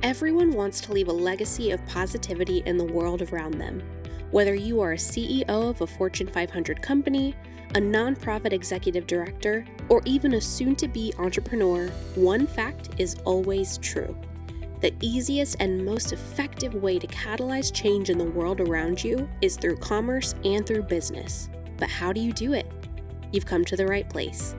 Everyone wants to leave a legacy of positivity in the world around them. Whether you are a CEO of a Fortune 500 company, a nonprofit executive director, or even a soon-to-be entrepreneur, one fact is always true. The easiest and most effective way to catalyze change in the world around you is through commerce and through business. But how do you do it? You've come to the right place.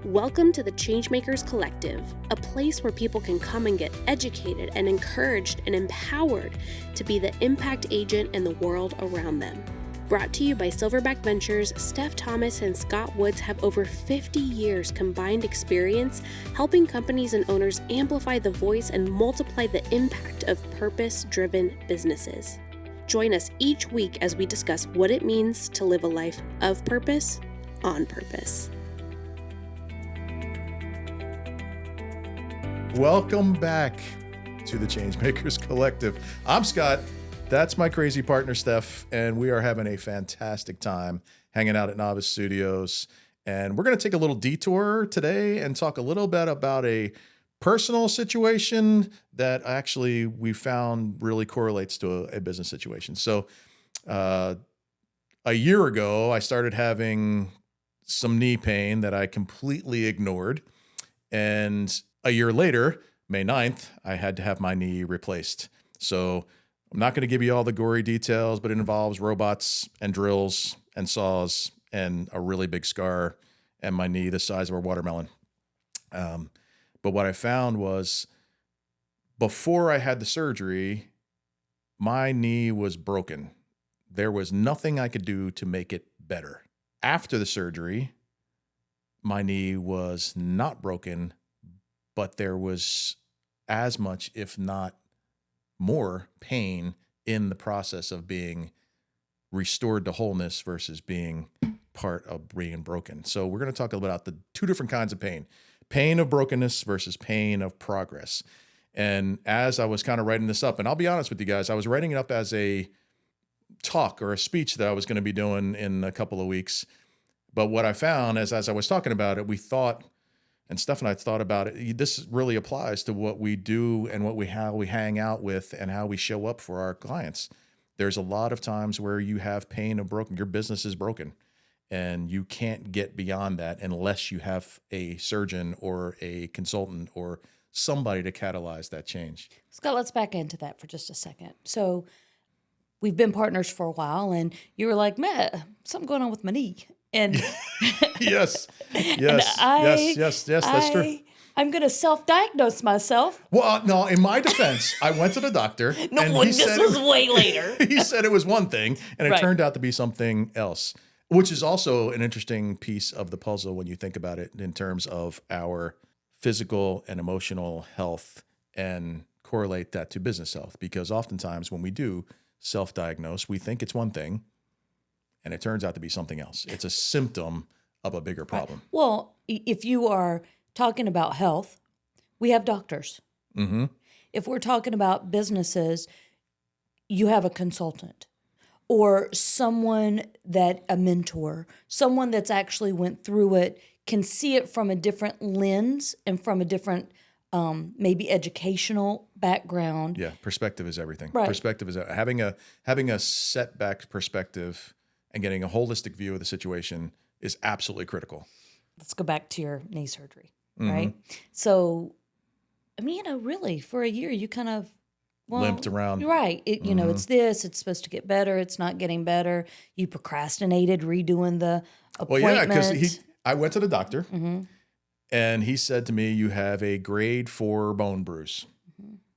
Welcome to the Changemakers Collective, a place where people can come and get educated and encouraged and empowered to be the impact agent in the world around them. Brought to you by Silverback Ventures, Steff Thomas and Scott Woods have over 50 years combined experience helping companies and owners amplify the voice and multiply the impact of purpose-driven businesses. Join us each week as we discuss what it means to live a life of purpose on purpose. Welcome back to the Changemakers Collective. I'm Scott. That's my crazy partner, Steff, and we are having a fantastic time hanging out at Novice Studios. And we're going to take a little detour today and talk a little bit about a personal situation that actually we found really correlates to a business situation. So a year ago, I started having some knee pain that I completely ignored. And a year later, May 9th, I had to have my knee replaced. So I'm not going to give you all the gory details, but it involves robots and drills and saws and a really big scar and my knee the size of a watermelon. But what I found was before I had the surgery, my knee was broken. There was nothing I could do to make it better. After the surgery, my knee was not broken, but there was as much, if not more, pain in the process of being restored to wholeness versus being part of being broken. So we're going to talk about the two different kinds of pain. Pain of brokenness versus pain of progress. And as I was kind of writing this up, and I'll be honest with you guys, I was writing it up as a talk or a speech that I was going to be doing in a couple of weeks. But what I found as I was talking about it, we thought, and Steff and I thought about it, this really applies to what we do and how we hang out with and how we show up for our clients. There's a lot of times where you have pain of broken, your business is broken, and you can't get beyond that unless you have a surgeon or a consultant or somebody to catalyze that change. Scott, let's back into that for just a second. So we've been partners for a while, and you were like, man, something going on with my knee. And yes, that's true. I'm going to self-diagnose myself. Well, no, in my defense, I went to the doctor. This was way later. He said it was one thing, and it turned out to be something else, which is also an interesting piece of the puzzle when you think about it in terms of our physical and emotional health and correlate that to business health. Because oftentimes when we do self-diagnose, we think it's one thing, and it turns out to be something else. It's a symptom of a bigger problem. Right. Well, if you are talking about health, we have doctors. Mm-hmm. If we're talking about businesses, you have a consultant or someone a mentor, someone that's actually went through it, can see it from a different lens and from a different maybe educational background. Yeah, perspective is everything. Right. Perspective is having a setback perspective and getting a holistic view of the situation is absolutely critical. Let's go back to your knee surgery, right? So, I mean, really, for a year, you kind of limped around. Right. It's supposed to get better. It's not getting better. You procrastinated redoing the appointment. Well, yeah, because I went to the doctor, and he said to me, you have a grade 4 bone bruise.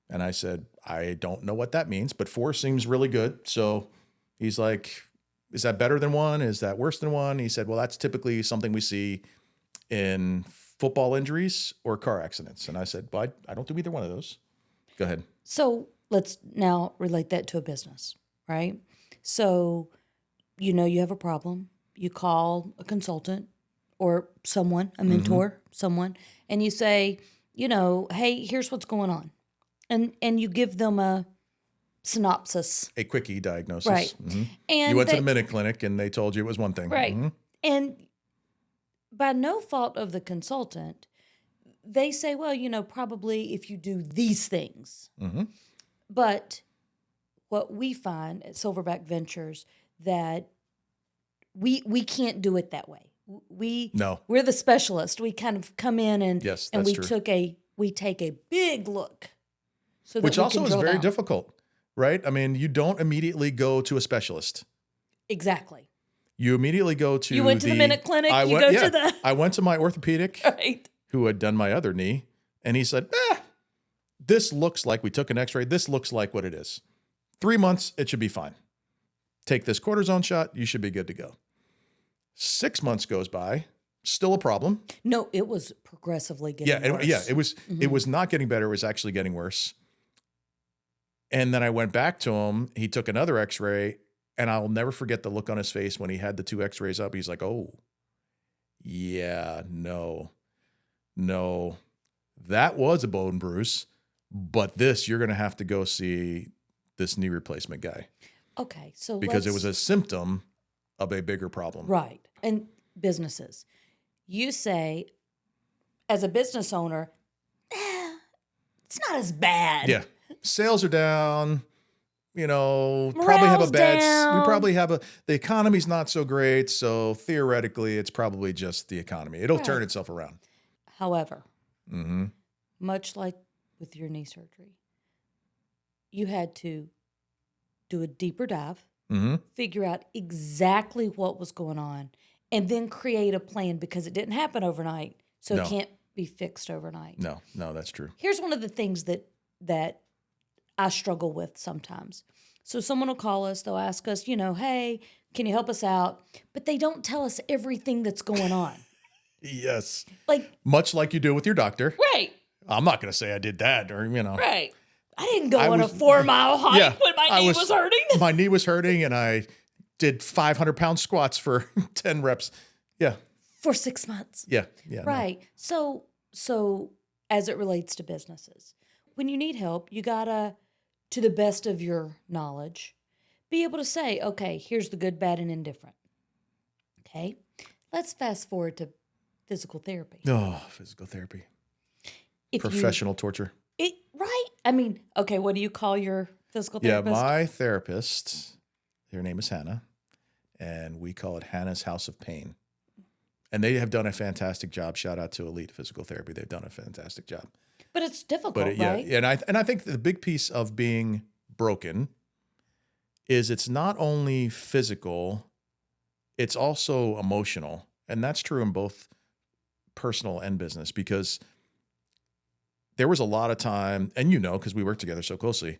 And I said, I don't know what that means, but 4 seems really good. So he's like, is that better than 1? Is that worse than 1? He said, well, that's typically something we see in football injuries or car accidents. And I said, well, I don't do either one of those. Go ahead. So let's now relate that to a business, right? So, you have a problem. You call a consultant or someone, a mentor, someone, and you say, hey, here's what's going on. And you give them a synopsis. A quickie diagnosis. Right. Mm-hmm. And you went to the Minute Clinic and they told you it was one thing. Right. Mm-hmm. And by no fault of the consultant, they say, well, probably if you do these things. Mm-hmm. But what we find at Silverback Ventures that we can't do it that way. We're the specialist. We kind of come in and Yes, and that's true. we take a big look. So that Which we also can is drill very down. difficult, right? I mean, you don't immediately go to a specialist. Exactly. You immediately go to You went to the Minute Clinic. I You went, go to the I went to my orthopedic right. who had done my other knee, and he said, this looks like, we took an x-ray, this looks like what it is. 3 months, it should be fine. Take this cortisone shot, you should be good to go. 6 months goes by, still a problem. No, it was progressively getting worse. It was not getting better, it was actually getting worse. And then I went back to him, he took another x-ray, and I'll never forget the look on his face when he had the 2 x-rays up. He's like, oh, yeah, no, that was a bone bruise, but you're going to have to go see this knee replacement guy. Okay, so because it was a symptom of a bigger problem. Right. And businesses. You say, as a business owner, it's not as bad. Yeah. Sales are down. Morale's probably have a bad. down. We probably have the economy's not so great. So theoretically, it's probably just the economy. It'll turn itself around. However, Mm-hmm. much like with your knee surgery, you had to do a deeper dive, Mm-hmm. figure out exactly what was going on, and then create a plan because it didn't happen overnight. So No. it can't be fixed overnight. No, that's true. Here's one of the things that I struggle with sometimes. So someone will call us, they'll ask us, hey, can you help us out? But they don't tell us everything that's going on. Yes. Like, Much like you do with your doctor. right, I'm not going to say I did that or, right. I didn't go I on a was- 4-mile hike Yeah, when my knee was hurting. My knee was hurting and I did 500-pound squats for 10 reps. Yeah. For 6 months. Yeah. No. Right. So as it relates to businesses, when you need help, you gotta, to the best of your knowledge, be able to say, okay, here's the good, bad, and indifferent. Okay. Let's fast forward to physical therapy. Oh, physical therapy. Professional torture. Right. I mean, okay, what do you call your physical Yeah, therapist? my therapist, her name is Hannah, and we call it Hannah's House of Pain. And they have done a fantastic job. Shout out to Elite Physical Therapy. They've done a fantastic job. But it's difficult, Yeah, right? and I think the big piece of being broken is it's not only physical, it's also emotional. And that's true in both personal and business, because there was a lot of time, and because we work together so closely,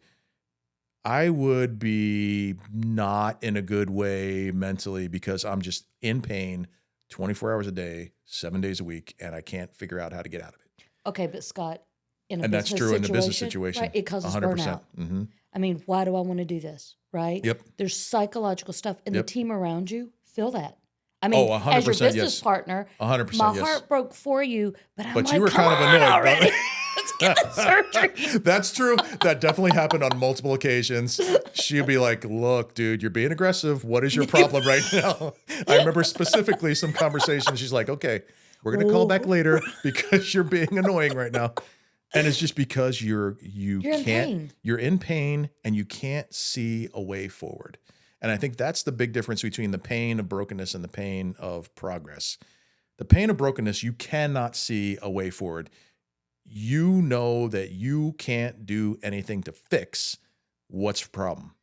I would be not in a good way mentally because I'm just in pain 24 hours a day, 7 days a week, and I can't figure out how to get out of it. Okay, but Scott, in a And that's business true in situation, the business situation. right, it causes 100%. burnout. Mm-hmm. I mean, why do I want to do this, right? Yep. There's psychological stuff, and Yep. the team around you feel that. I mean, 100% as your business yes. partner, 100% my yes. heart broke for you, but I'm But like, you were come kind of on annoyed. already. Let's get the surgery. That's true. That definitely happened on multiple occasions. She'd be like, look, dude, you're being aggressive. What is your problem right now? I remember specifically some conversations. She's like, okay, we're going to call back later because you're being annoying right now. And it's just because you're in pain. You're in pain and you can't see a way forward. And I think that's the big difference between the pain of brokenness and the pain of progress. The pain of brokenness, you cannot see a way forward. You know that you can't do anything to fix what's the problem.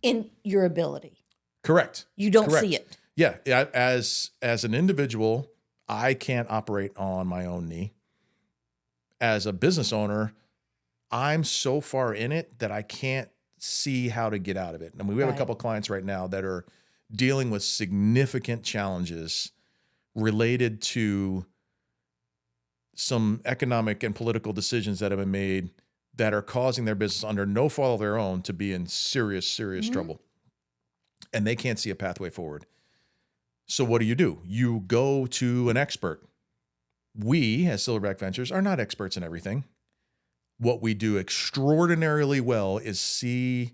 In your ability. Correct. You don't Correct. see it. Yeah. As an individual, I can't operate on my own knee. As a business owner, I'm so far in it that I can't see how to get out of it. I mean, we have a couple of clients right now that are dealing with significant challenges related to some economic and political decisions that have been made that are causing their business under no fault of their own to be in serious trouble. And they can't see a pathway forward. So what do? You go to an expert. We, as Silverback Ventures, are not experts in everything. What we do extraordinarily well is see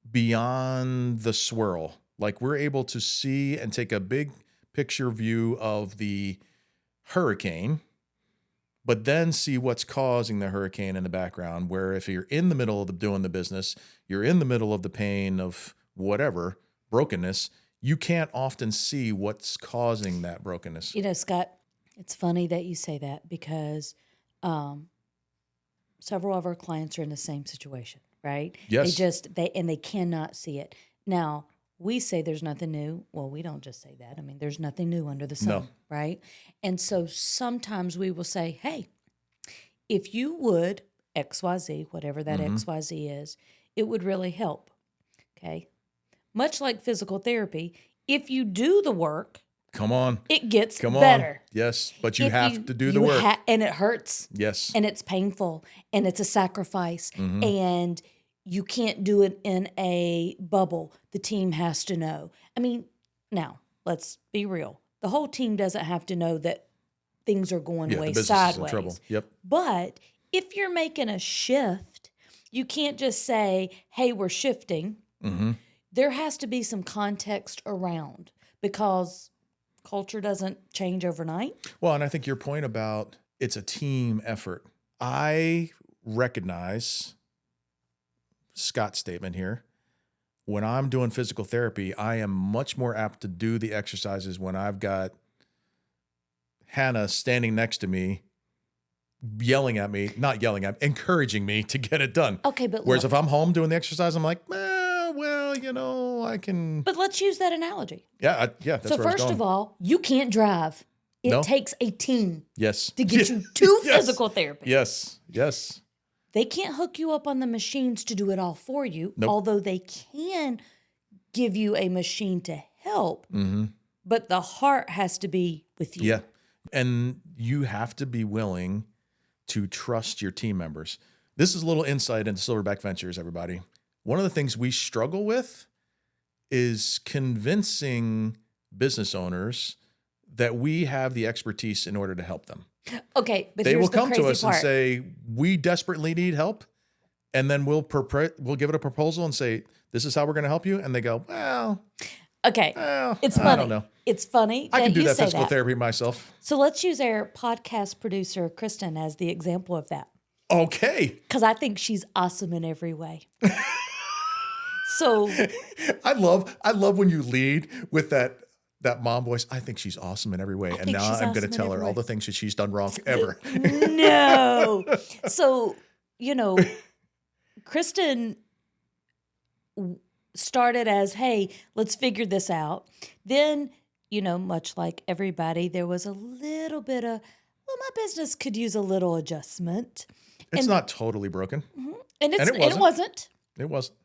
beyond the swirl. Like, we're able to see and take a big picture view of the hurricane but then see what's causing the hurricane in the background, where if you're in the middle of doing the business, you're in the middle of the pain of whatever brokenness, you can't often see what's causing that brokenness. You know, Scott, it's funny that you say that because several of our clients are in the same situation, right? Yes. They cannot see it. Now, we say there's nothing new. Well, we don't just say that. I mean, there's nothing new under the sun, No. right? And so sometimes we will say, hey, if you would XYZ, whatever that XYZ is, it would really help, okay? Much like physical therapy, if you do the work, Come on. it gets Come better. on. Yes. But you If have to do the work. And it hurts. Yes. And it's painful. And it's a sacrifice. And you can't do it in a bubble. The team has to know. I mean, now, let's be real. The whole team doesn't have to know that things are going Yeah, way the business sideways. is in trouble. Yep. But if you're making a shift, you can't just say, hey, we're shifting. There has to be some context around because culture doesn't change overnight. Well, and I think your point about it's a team effort. I recognize Scott's statement here. When I'm doing physical therapy, I am much more apt to do the exercises when I've got Hannah standing next to me, encouraging me to get it done. Okay, but Whereas look, if I'm home doing the exercise, I'm like, well, I can. but let's use that analogy. Yeah, that's So where I was first going. of all, you can't drive. It No. takes a team Yes. to get you to Yes. physical therapy. Yes. They can't hook you up on the machines to do it all for you, Nope. although they can give you a machine to help. But the heart has to be with you. Yeah. And you have to be willing to trust your team members. This is a little insight into Silverback Ventures, everybody. One of the things we struggle with is convincing business owners that we have the expertise in order to help them. Okay, but They here's will the come crazy to us part. and say, we desperately need help. And then we'll give it a proposal and say, this is how we're going to help you. And they go, well, Okay, it's funny. I don't know. It's funny I can do you that say physical that. therapy myself. So let's use our podcast producer, Kristen, as the example of that. Okay. Because I think she's awesome in every way. So I love when you lead with that mom voice. I think she's awesome in every way. And think now she's I'm going awesome to in tell her every all way. the things that she's done wrong ever. no. So, Kristen started as, hey, let's figure this out. Then, much like everybody, there was a little bit of, well, my business could use a little adjustment. It's not totally broken. And it it wasn't. It wasn't.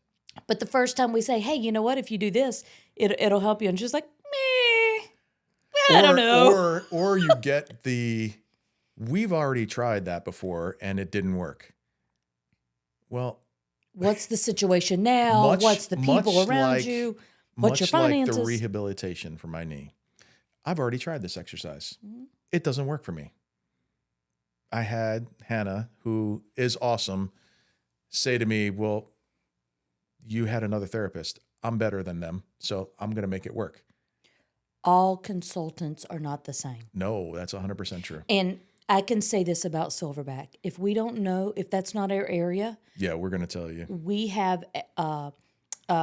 But the first time we say, hey, you know what? If you do this, it'll help you. And she's like, meh, I don't know. Or you get we've already tried that before and it didn't work. Well, What's the situation now? What's the people around you? What's your finances? Like the rehabilitation for my knee. I've already tried this exercise. It doesn't work for me. I had Hannah, who is awesome, say to me, well, you had another therapist. I'm better than them, so I'm going to make it work. All consultants are not the same. No, that's 100% true. And I can say this about Silverback. If we don't know, if that's not our area, yeah, we're going to tell you. We have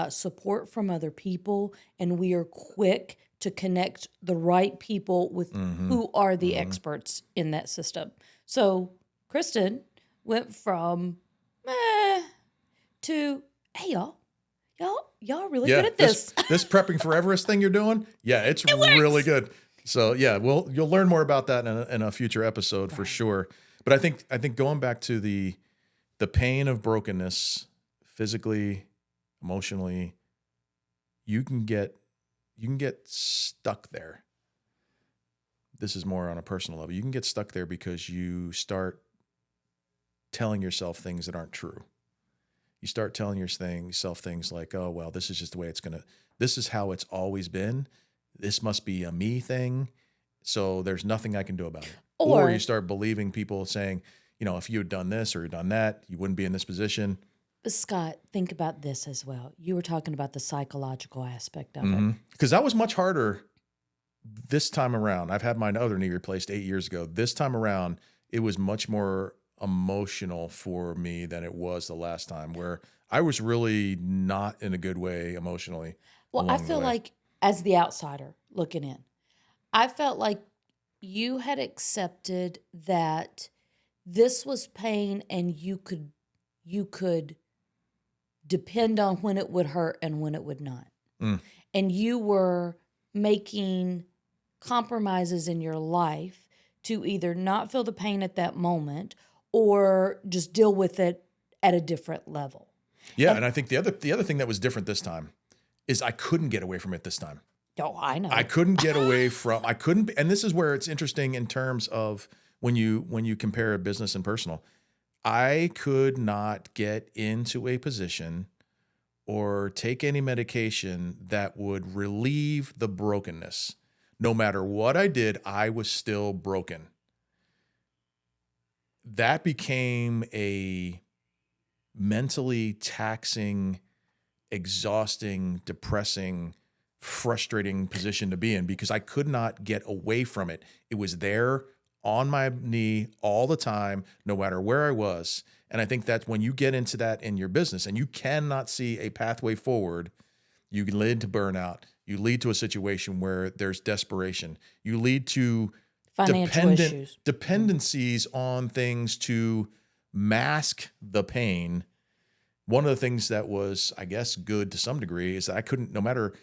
support from other people, and we are quick to connect the right people with who are the experts in that system. So Kristen went from to, hey, y'all really good at this. This prepping for Everest thing you're doing, it's really good. So you'll learn more about that in a future episode for sure. But I think going back to the pain of brokenness, physically, emotionally, you can get stuck there. This is more on a personal level. You can get stuck there because you start telling yourself things that aren't true. You start telling yourself things like, oh, well, this is just the way this is how it's always been. This must be a me thing. So there's nothing I can do about it. Or you start believing people saying, if you had done this or done that, you wouldn't be in this position. Scott, think about this as well. You were talking about the psychological aspect of it. Because that was much harder this time around. I've had my other knee replaced 8 years ago. This time around, it was much more emotional for me than it was the last time, where I was really not in a good way emotionally. Well, I along the feel way. like as the outsider looking in, I felt like you had accepted that this was pain and you could depend on when it would hurt and when it would not. Mm. And you were making compromises in your life to either not feel the pain at that moment or just deal with it at a different level. Yeah, and I think the other thing that was different this time is I couldn't get away from it this time. Oh, I know. I couldn't get away from. I couldn't, and this is where it's interesting in terms of when you compare business and personal. I could not get into a position or take any medication that would relieve the brokenness. No matter what I did, I was still broken. That became a mentally taxing, exhausting, depressing, frustrating position to be in because I could not get away from it. It was there on my knee all the time, no matter where I was. And I think that when you get into that in your business and you cannot see a pathway forward, you lead to burnout. You lead to a situation where there's desperation. You lead to Financial issues. dependencies on things to mask the pain. One of the things that was, I guess, good to some degree is that I couldn't, no matter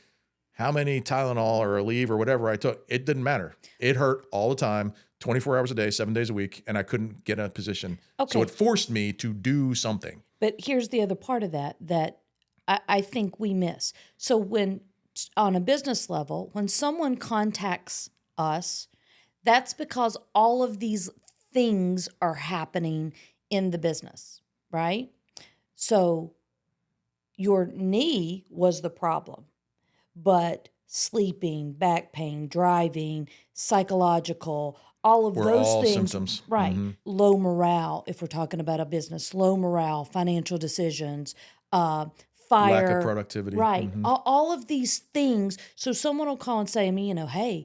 how many Tylenol or Aleve or whatever I took, it didn't matter. It hurt all the time, 24 hours a day, 7 days a week, and I couldn't get in a position. Okay. So it forced me to do something. But here's the other part of that I think we miss. So when on a business level, when someone contacts us, that's because all of these things are happening in the business, right? So your knee was the problem, but sleeping, back pain, driving, psychological, all of Were those all things, symptoms. right? Mhm. Low morale, if we're talking about a business, low morale, financial decisions, fire, Lack of productivity. right? Mhm. All of these things. So someone will call and say to me, hey,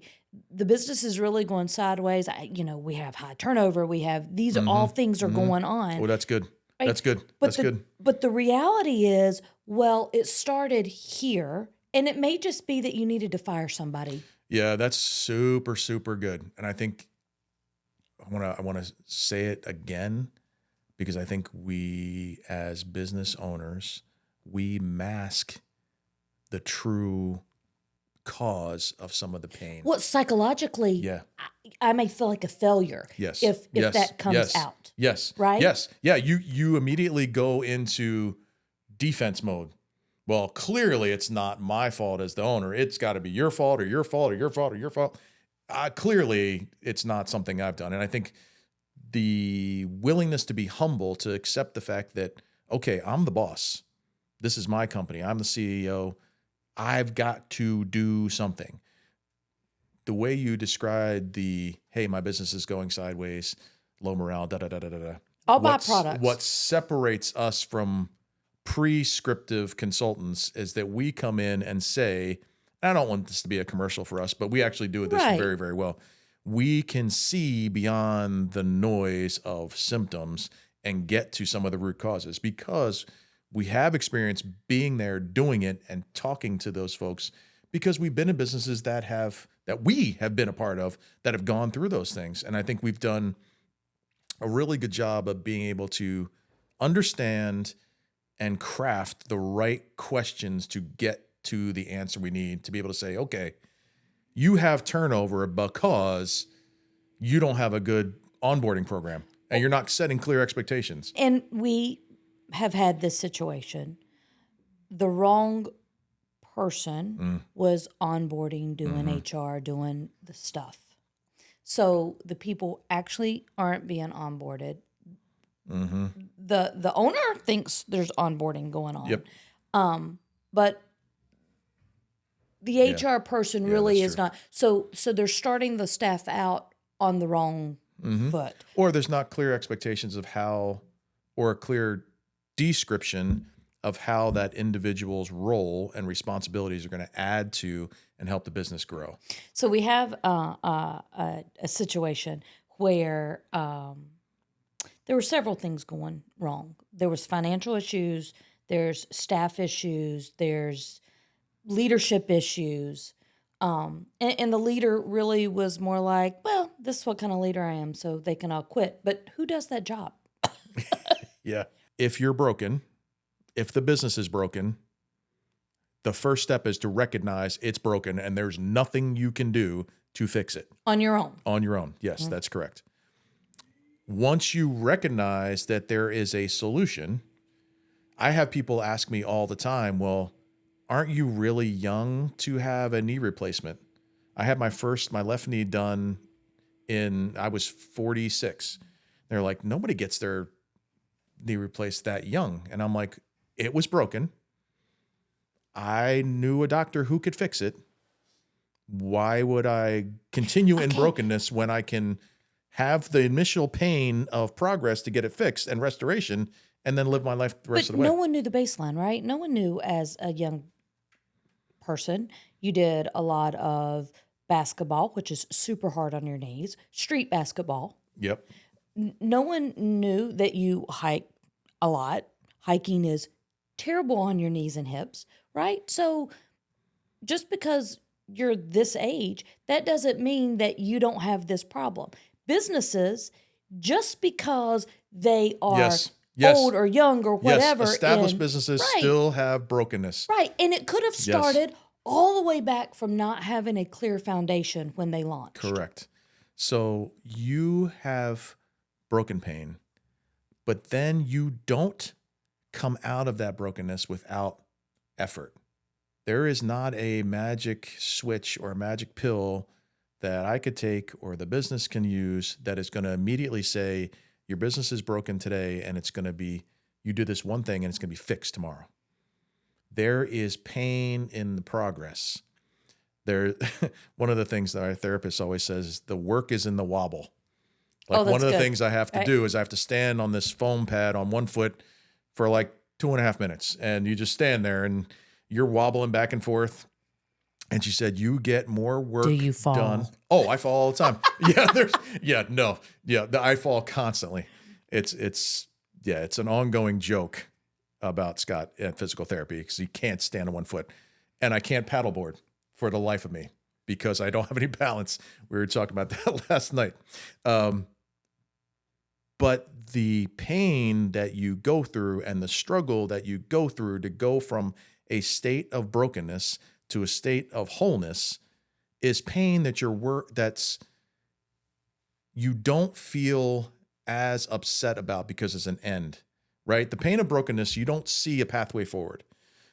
the business is really going sideways. We have high turnover. We have these all things are going on. Oh, that's good. Right. That's good. That's good. But the reality is, well, it started here, and it may just be that you needed to fire somebody. Yeah, that's super, super good. And I think I want to say it again because I think we as business owners, we mask the true cause of some of the pain. Well, psychologically, Yeah. I may feel like a failure Yes. if Yes. that comes Yes. out. Yes. Right? Yes. Yeah. You immediately go into defense mode. Well, clearly it's not my fault as the owner. It's got to be your fault or your fault or your fault or your fault. Clearly it's not something I've done. And I think the willingness to be humble, to accept the fact that, okay, I'm the boss. This is my company. I'm the CEO. I've got to do something. The way you described hey, my business is going sideways, low morale, da-da-da-da-da-da. All byproducts. What separates us from prescriptive consultants is that we come in and say, I don't want this to be a commercial for us, but we actually do this Right. very, very well. We can see beyond the noise of symptoms and get to some of the root causes because we have experience being there, doing it, and talking to those folks because we've been in businesses that we have been a part of that have gone through those things. And I think we've done a really good job of being able to understand and craft the right questions to get to the answer we need to be able to say, okay, you have turnover because you don't have a good onboarding program and you're not setting clear expectations. And we have had this situation. The wrong person was onboarding, doing HR, doing the stuff. So the people actually aren't being onboarded. The owner thinks there's onboarding going on. Yep. But the HR person really that's is true. not. So they're starting the staff out on the wrong foot. Or there's not clear expectations of how, or a clear description of how that individual's role and responsibilities are going to add to and help the business grow. So we have a situation where there were several things going wrong. There was financial issues, there's staff issues, there's leadership issues. And the leader really was more like, well, this is what kind of leader I am, so they can all quit. But who does that job? Yeah. If you're broken, if the business is broken, the first step is to recognize it's broken and there's nothing you can do to fix it. On your own. On your own. Yes, that's correct. Once you recognize that there is a solution, I have people ask me all the time, well, aren't you really young to have a knee replacement? I had my left knee done I was 46. They're like, nobody gets their knee replaced that young. And I'm like, it was broken. I knew a doctor who could fix it. Why would I continue in brokenness when I can have the initial pain of progress to get it fixed and restoration and then live my life the rest of the way? No one knew the baseline, right? No one knew as a young person. You did a lot of basketball, which is super hard on your knees, street basketball. Yep. No one knew that you hike a lot. Hiking is terrible on your knees and hips, right? So just because you're this age, that doesn't mean that you don't have this problem. Businesses, just because they are Yes. old or young or whatever. Yes, established businesses still have brokenness. Right. And it could have started all the way back from not having a clear foundation when they launched. Correct. So you have broken pain, but then you don't come out of that brokenness without effort. There is not a magic switch or a magic pill that I could take or the business can use that is going to immediately say, your business is broken today and it's going to be, you do this one thing and it's going to be fixed tomorrow. There is pain in the progress. One of the things that our therapist always says is the work is in the wobble. Like one of the things I have to do is I have to stand on this foam pad on one foot for like 2.5 minutes. And you just stand there and you're wobbling back and forth. And she said, you get more work Do you fall? done. Oh, I fall all the time. I fall constantly. It's an ongoing joke about Scott at physical therapy because he can't stand on one foot. And I can't paddleboard for the life of me because I don't have any balance. We were talking about that last night. But the pain that you go through and the struggle that you go through to go from a state of brokenness to a state of wholeness is pain that you don't feel as upset about because it's an end, right? The pain of brokenness, you don't see a pathway forward.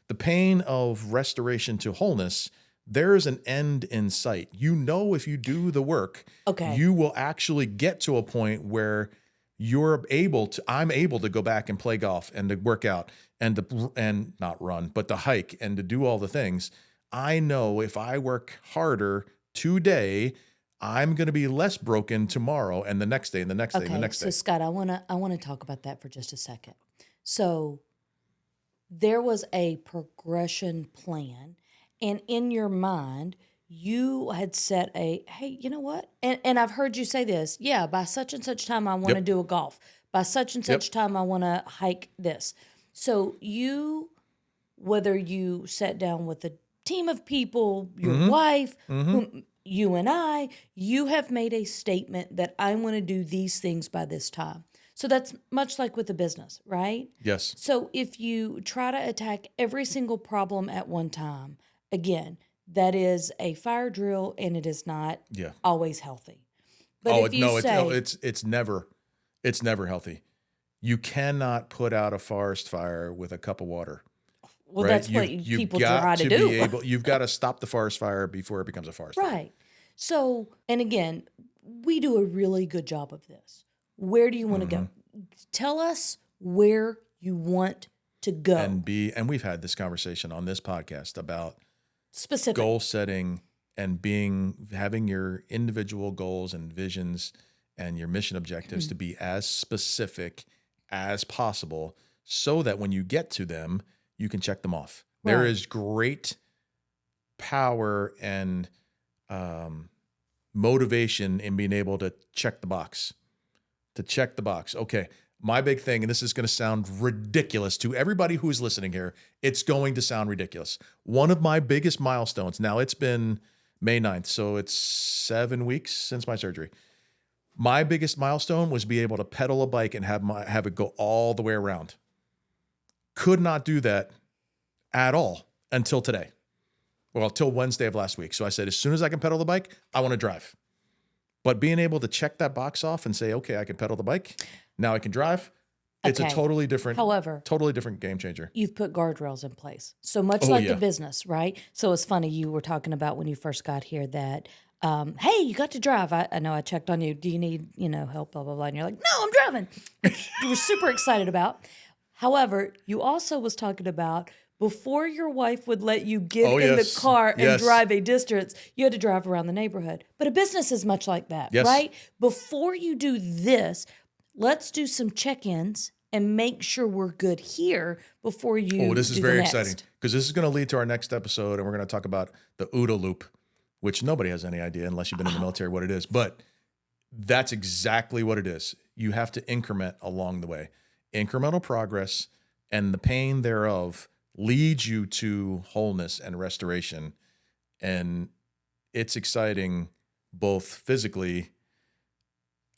The pain of restoration to wholeness, there is an end in sight. You know, if you do the work, you will actually get to a point where I'm able to go back and play golf and to work out and not run, but to hike and to do all the things. I know if I work harder today, I'm going to be less broken tomorrow and the next day and the next day and the next day. So Scott, I want to talk about that for just a second. So there was a progression plan, and in your mind, you had set hey, you know what? And I've heard you say this, by such and such time I want to do a golf. By such and such time I want to hike this. So whether you sat down with a team of people, your wife, you and I, you have made a statement that I want to do these things by this time. So that's much like with a business, right? Yes. So if you try to attack every single problem at one time, again, that is a fire drill and it is not always healthy. But it's never healthy. You cannot put out a forest fire with a cup of water. Well, that's what people try to do. You've got to stop the forest fire before it becomes a forest fire. Right. So, and again, we do a really good job of this. Where do you want to go? Tell us where you want to go. And we've had this conversation on this podcast about specific goal setting and having your individual goals and visions and your mission objectives to be as specific as possible so that when you get to them, you can check them off. Right. There is great power and motivation in being able to check the box. to check the box. Okay, my big thing, and this is going to sound ridiculous to everybody who's listening here. It's going to sound ridiculous. One of my biggest milestones, now it's been May 9th, so it's 7 weeks since my surgery. My biggest milestone was be able to pedal a bike and have it go all the way around. Could not do that at all until today. Well, till Wednesday of last week. So I said, as soon as I can pedal the bike, I want to drive. But being able to check that box off and say, okay, I can pedal the bike. Now I can drive. It's a totally different game changer. You've put guardrails in place. So much like the business, right? So it's funny, you were talking about when you first got here that, hey, you got to drive. I know I checked on you. Do you need, help, blah, blah, blah. And you're like, no, I'm driving. You were super excited about. However, you also was talking about before your wife would let you get in the car and drive a distance, you had to drive around the neighborhood. But a business is much like that, right? Before you do this, let's do some check-ins and make sure we're good here before you this is very exciting because this is going to lead to our next episode, and we're going to talk about the OODA loop, which nobody has any idea unless you've been in the military what it is. But that's exactly what it is. You have to increment along the way. Incremental progress and the pain thereof leads you to wholeness and restoration. And it's exciting both physically.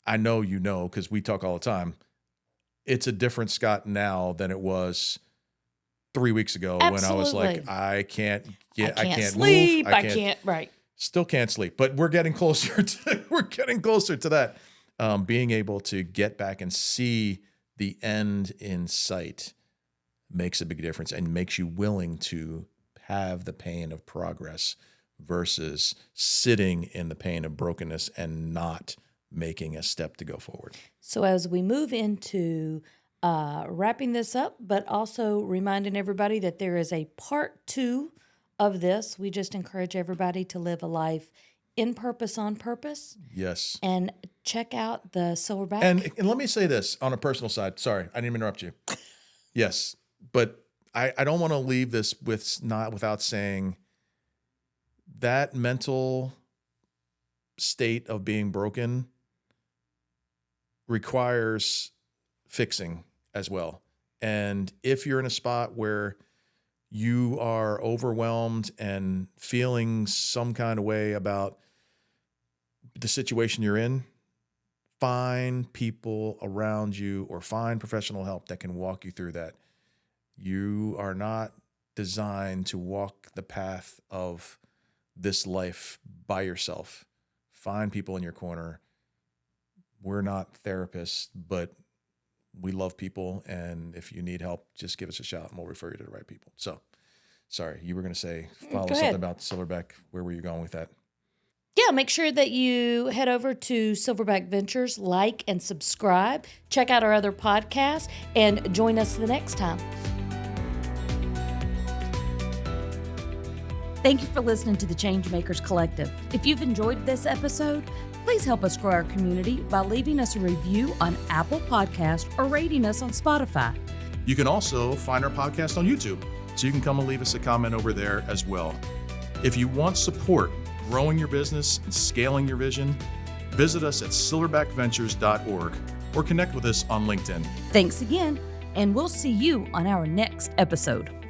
I know because we talk all the time. It's a different Scott now than it was 3 weeks ago. When I was like, I can't sleep. Move. I can't, right. Still can't sleep, but we're getting closer to that. Being able to get back and see the end in sight makes a big difference and makes you willing to have the pain of progress versus sitting in the pain of brokenness and not making a step to go forward. So as we move into wrapping this up, but also reminding everybody that there is a part 2 of this, we just encourage everybody to live a life in purpose, on purpose. Yes. And check out the Silverback. And let me say this on a personal side. Sorry, I didn't interrupt you. Yes, but I don't want to leave this without saying that mental state of being broken requires fixing as well. And if you're in a spot where you are overwhelmed and feeling some kind of way about the situation you're in, find people around you or find professional help that can walk you through that. You are not designed to walk the path of this life by yourself. Find people in your corner. We're not therapists, but we love people. And if you need help, just give us a shout and we'll refer you to the right people. So, sorry, you were going to say, follow something about Silverback. Where were you going with that? Yeah, make sure that you head over to Silverback Ventures, like and subscribe. Check out our other podcasts and join us the next time. Thank you for listening to the Changemakers Collective. If you've enjoyed this episode, please help us grow our community by leaving us a review on Apple Podcasts or rating us on Spotify. You can also find our podcast on YouTube, so you can come and leave us a comment over there as well. If you want support growing your business and scaling your vision, visit us at silverbackventures.org or connect with us on LinkedIn. Thanks again, and we'll see you on our next episode.